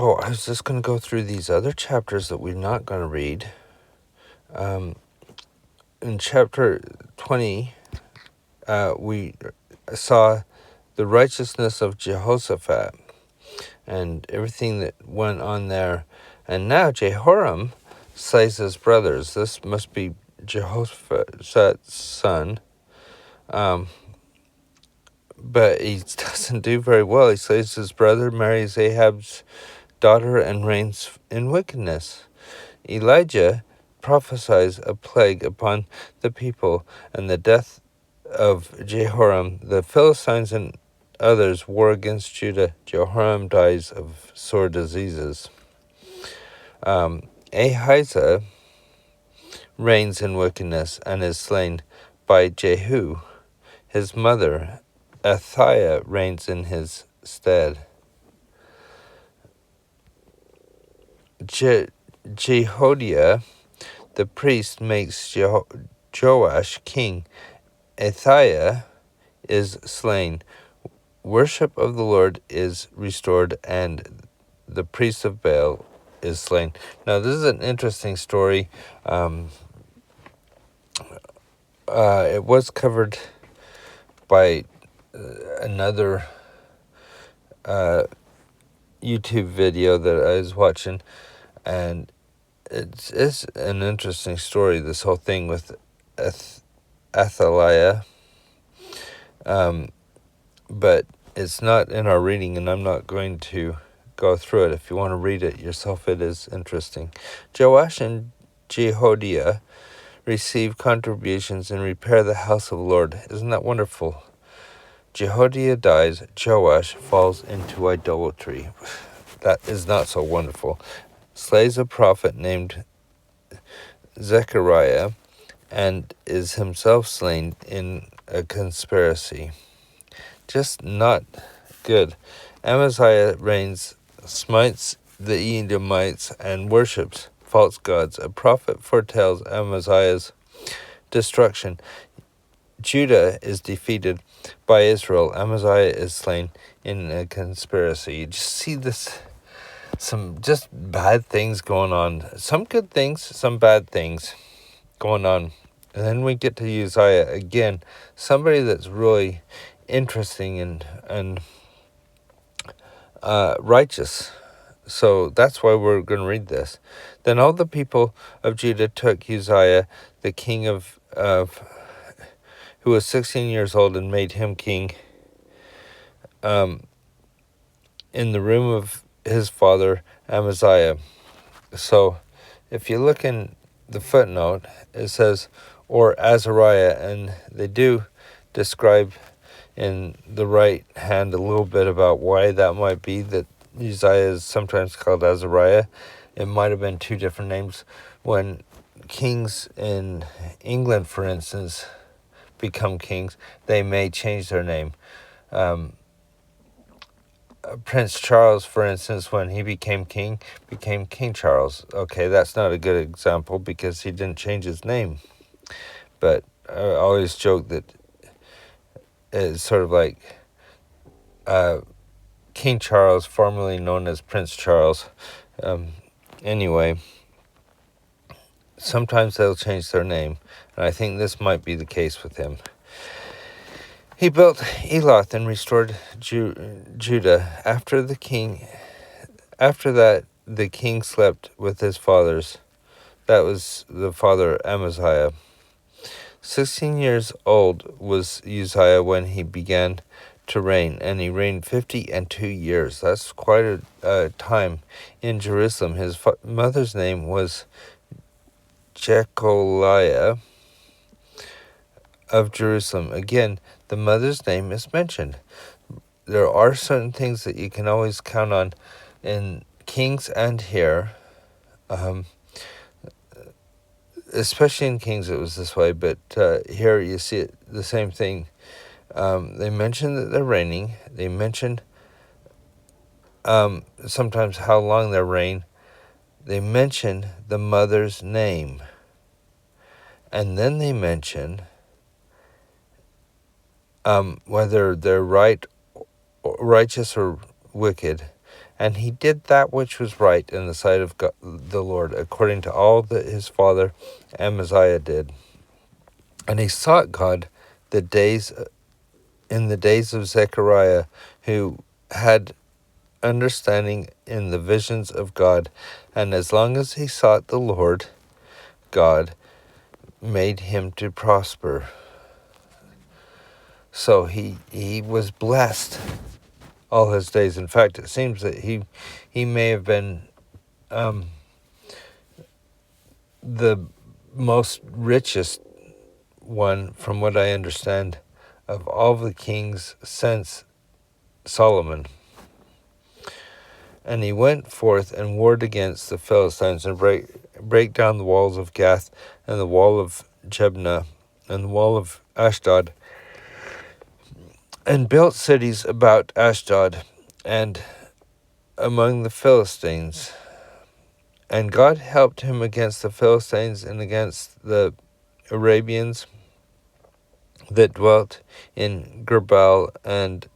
I was just going to go through these other chapters that we're not going to read. In chapter 20, we saw the righteousness of Jehoshaphat and everything that went on there. And now Jehoram slays his brothers. This must be Jehoshaphat's son. But he doesn't do very well. He slays his brother, marries Ahab's daughter, and reigns in wickedness. Elijah prophesies a plague upon the people and the death of Jehoram. The Philistines and others war against Judah. Jehoram dies of sore diseases. Ahaziah reigns in wickedness and is slain by Jehu. His mother, Athaliah, reigns in his stead. Jehoiada, the priest, makes Joash king. Athaliah is slain. Worship of the Lord is restored, and the priest of Baal is slain. Now, this is an interesting story. It was covered by another YouTube video that I was watching, and it's an interesting story, this whole thing with Athaliah, but it's not in our reading, and I'm not going to go through it. If you want to read it yourself, it is interesting. Joash and Jehoiada receive contributions and repair the house of the Lord. Isn't that wonderful? Jehoiada dies, Joash falls into idolatry. That is not so wonderful. Slays a prophet named Zechariah and is himself slain in a conspiracy. Just not good. Amaziah reigns, smites the Edomites, and worships false gods. A prophet foretells Amaziah's destruction. Judah is defeated by Israel. Amaziah is slain in a conspiracy. You just see this, some just bad things going on. Some good things, some bad things going on. And then we get to Uzziah again, somebody that's really interesting and righteous. So that's why we're going to read this. Then all the people of Judah took Uzziah, the king of who was 16 years old, and made him king in the room of his father Amaziah. So if you look in the footnote, it says, or Azariah, and they do describe in the right hand a little bit about why that might be, that Uzziah is sometimes called Azariah. It might have been two different names. When kings in England, for instance, become kings, they may change their name. Prince Charles, for instance, when he became King Charles. Okay, that's not a good example because he didn't change his name. But I always joke that it's sort of like King Charles, formerly known as Prince Charles. Anyway, sometimes they'll change their name, and I think this might be the case with him. He built Eloth and restored Judah. After that, the king slept with his fathers. That was the father Amaziah. 16 years old was Uzziah when he began to reign, and he reigned 52 years. That's quite a time in Jerusalem. His mother's name was Jecholiah of Jerusalem. Again, the mother's name is mentioned. There are certain things that you can always count on in Kings and here. Especially in Kings it was this way, but here you see it, the same thing. They mention that they're reigning. They mention sometimes how long they reign. They mention the mother's name. And then they mention whether they're righteous or wicked. And he did that which was right in the sight of God, the Lord, according to all that his father Amaziah did. And he sought God in the days of Zechariah, who had understanding in the visions of God. And as long as he sought the Lord, God made him to prosper. So he was blessed all his days. In fact, it seems that he may have been the most richest one, from what I understand, of all the kings since Solomon. And he went forth and warred against the Philistines, and break down the walls of Gath, and the wall of Jebna, and the wall of Ashdod, and built cities about Ashdod and among the Philistines. And God helped him against the Philistines and against the Arabians that dwelt in Gerbal and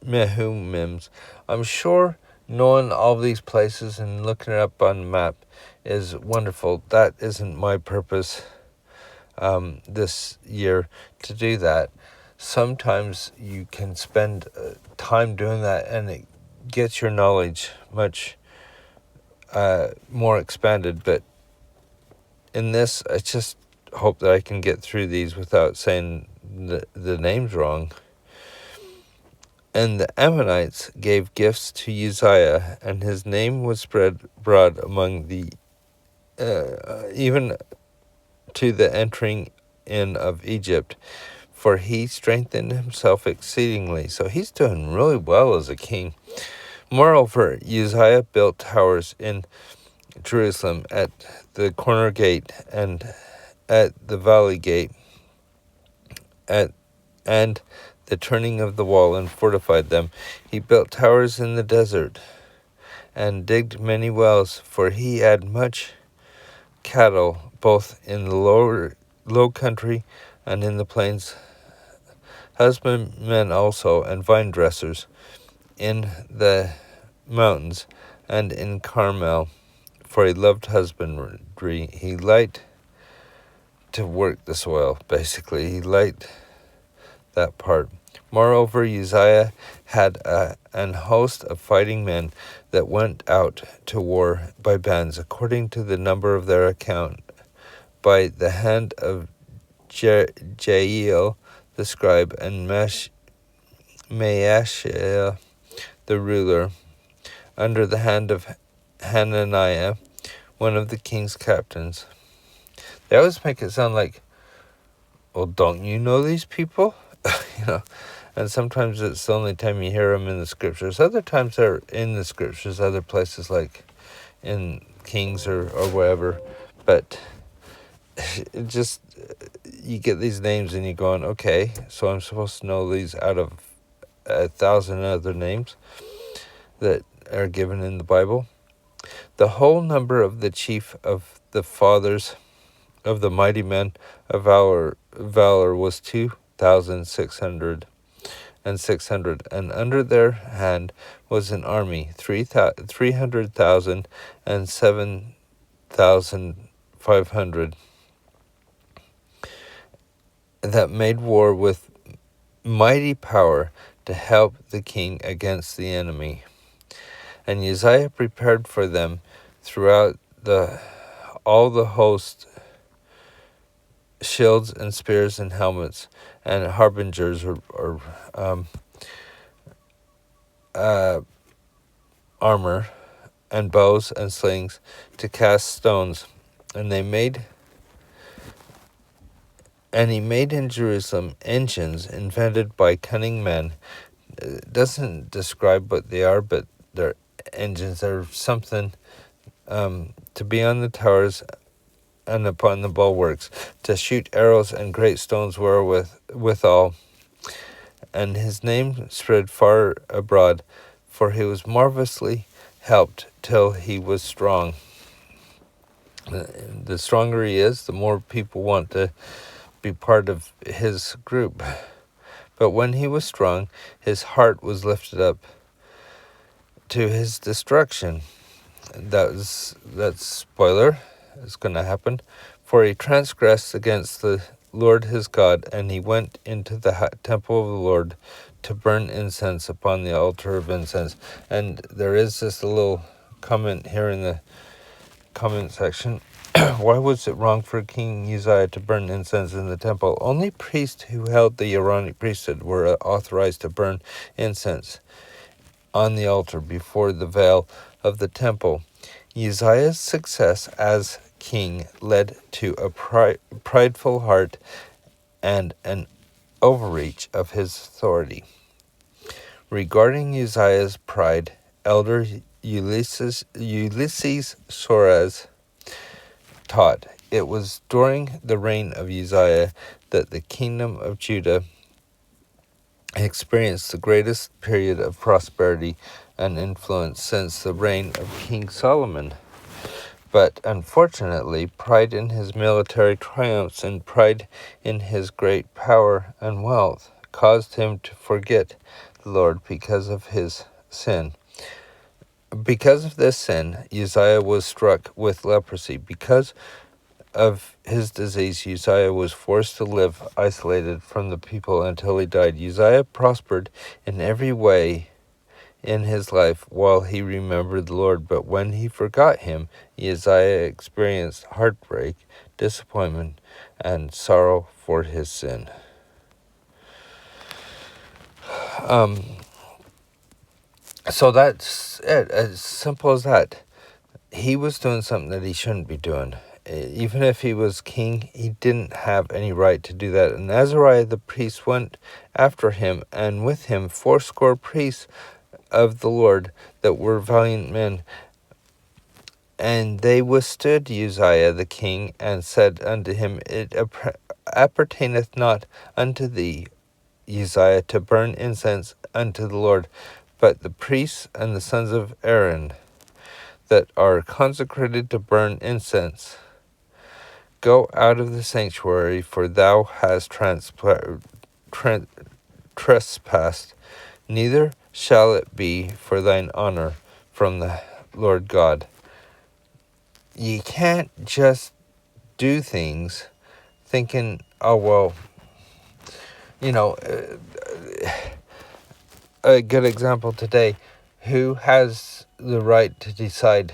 Mehumims. I'm sure knowing all these places and looking it up on the map is wonderful. That isn't my purpose this year to do that. Sometimes you can spend time doing that, and it gets your knowledge much more expanded. But in this, I just hope that I can get through these without saying the names wrong. And the Ammonites gave gifts to Uzziah, and his name was spread abroad among the even to the entering in of Egypt, for he strengthened himself exceedingly. So he's doing really well as a king. Moreover, Uzziah built towers in Jerusalem at the corner gate and at the valley gate, and the turning of the wall, and fortified them. He built towers in the desert, and digged many wells, for he had much cattle, both in the low country and in the plains, husbandmen also, and vine dressers in the mountains and in Carmel, for he loved husbandry. He liked to work the soil, basically. He liked that part. Moreover, Uzziah had an host of fighting men that went out to war by bands, according to the number of their account, by the hand of Jael the scribe, and Maashiah the ruler, under the hand of Hananiah, one of the king's captains. They always make it sound like, well, don't you know these people? you know, and sometimes it's the only time you hear them in the scriptures. Other times they're in the scriptures, other places like in Kings or wherever. But it just, you get these names and you're going, okay, so I'm supposed to know these out of 1,000 other names that are given in the Bible. The whole number of the chief of the fathers of the mighty men of valor was 2,600 and 600, and under their hand was an army 300,000 and 7,500 that made war with mighty power to help the king against the enemy. And Uzziah prepared for them throughout all the host shields and spears and helmets and harbingers or armor and bows and slings to cast stones. And he made in Jerusalem engines invented by cunning men. It doesn't describe what they are, but they're engines. They're something to be on the towers and upon the bulwarks, to shoot arrows and great stones withal. And his name spread far abroad, for he was marvelously helped till he was strong. The stronger he is, the more people want to be part of his group. But when he was strong, his heart was lifted up, to his destruction. That spoiler is going to happen. For he transgressed against the Lord his God, and he went into the temple of the Lord to burn incense upon the altar of incense. And there is this little comment here in the comment section. Why was it wrong for King Uzziah to burn incense in the temple? Only priests who held the Aaronic priesthood were authorized to burn incense on the altar before the veil of the temple. Uzziah's success as king led to a prideful heart and an overreach of his authority. Regarding Uzziah's pride, Elder Ulysses Soares taught, it was during the reign of Uzziah that the kingdom of Judah experienced the greatest period of prosperity and influence since the reign of King Solomon. But unfortunately, pride in his military triumphs and pride in his great power and wealth caused him to forget the Lord because of his sin. Because of this sin, Uzziah was struck with leprosy. Because of his disease, Uzziah was forced to live isolated from the people until he died. Uzziah prospered in every way in his life while he remembered the Lord, but when he forgot him, Uzziah experienced heartbreak, disappointment, and sorrow for his sin. So that's it, as simple as that. He was doing something that he shouldn't be doing. Even if he was king, he didn't have any right to do that. And Azariah the priest went after him, and with him 80 priests of the Lord that were valiant men. And they withstood Uzziah the king, and said unto him, It appertaineth not unto thee, Uzziah, to burn incense unto the Lord, but the priests and the sons of Aaron that are consecrated to burn incense. Go out of the sanctuary, for thou hast trespassed, neither shall it be for thine honor from the Lord God. You can't just do things thinking, oh, well, a good example today, who has the right to decide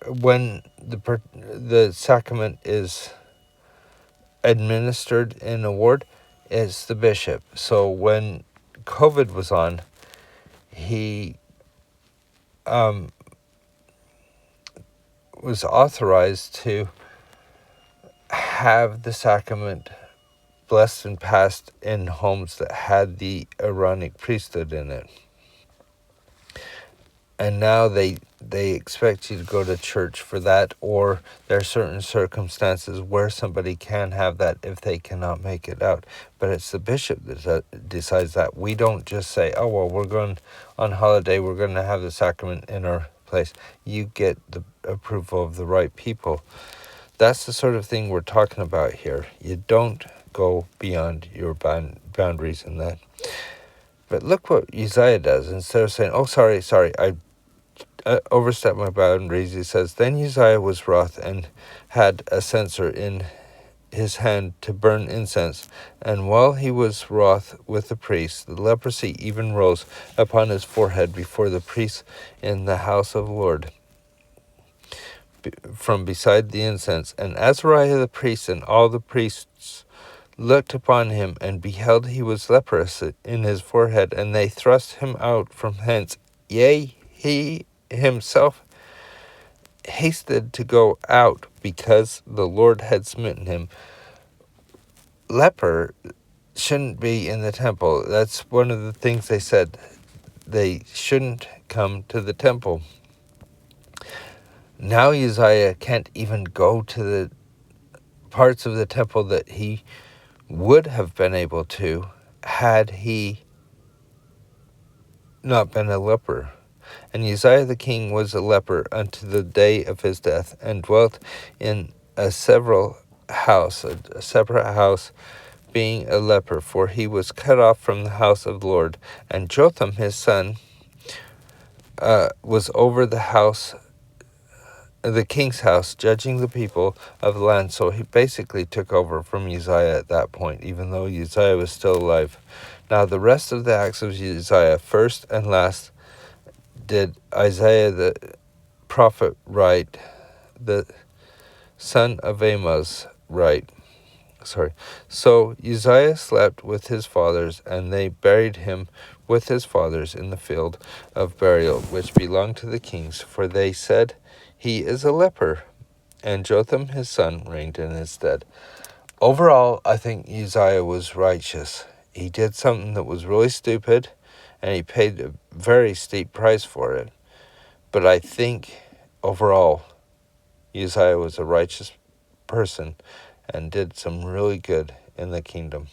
when the sacrament is administered in a ward? It's the bishop. So when COVID was on, he was authorized to have the sacrament blessed and passed in homes that had the Aaronic priesthood in it. And now they expect you to go to church for that, or there are certain circumstances where somebody can have that if they cannot make it out. But it's the bishop that decides that. We don't just say, oh, well, we're going on holiday, we're going to have the sacrament in our place. You get the approval of the right people. That's the sort of thing we're talking about here. You don't go beyond your boundaries in that. But look what Uzziah does. Instead of saying, oh, sorry, I overstepped my boundaries, he says, Then Uzziah was wroth and had a censer in his hand to burn incense. And while he was wroth with the priests, the leprosy even rose upon his forehead before the priests in the house of the Lord, from beside the incense. And Azariah the priest and all the priests looked upon him, and beheld he was leprous in his forehead, and they thrust him out from hence. Yea, he himself hasted to go out, because the Lord had smitten him. Leper shouldn't be in the temple. That's one of the things they said. They shouldn't come to the temple. Now Uzziah can't even go to the parts of the temple that he would have been able to had he not been a leper. And Uzziah the king was a leper unto the day of his death, and dwelt in a separate house, being a leper, for he was cut off from the house of the Lord. And Jotham his son was over the king's house, judging the people of the land. So he basically took over from Uzziah at that point, even though Uzziah was still alive. Now the rest of the acts of Uzziah, first and last, did Isaiah the prophet write, the son of Amos write. So Uzziah slept with his fathers, and they buried him with his fathers in the field of burial, which belonged to the kings, for they said, he is a leper. And Jotham his son reigned in his stead. Overall, I think Uzziah was righteous. He did something that was really stupid, and he paid a very steep price for it. But I think overall, Uzziah was a righteous person and did some really good in the kingdom.